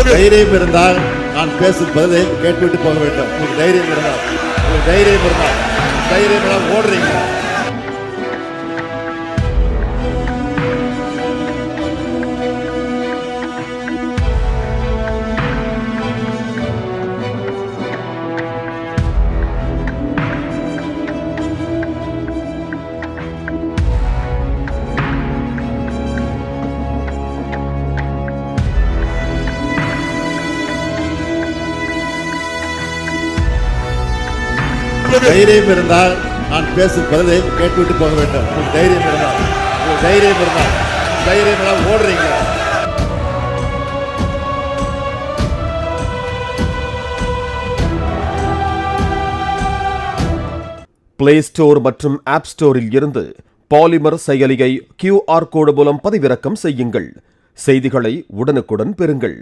தைரியம் இருந்தால் நான் பேசும் பதிலை கேட்டுவிட்டு போக வேண்டும். உங்களுக்கு தைரியம் இருந்தால் தைரியம் ஓடுறீங்க. தைரியம் இருந்தால் நான் பேசும் பதிலை கேட்டுவிட்டு போக வேண்டும். உங்களுக்கு தைரியம் இருந்தால் ஓடுறீங்க. பிளே ஸ்டோர் மற்றும் ஆப் ஸ்டோரில் இருந்து பாலிமர் செயலியை QR கோடு மூலம் பதிவிறக்கம் செய்யுங்கள். செய்திகளை உடனுக்குடன் பெறுங்கள்.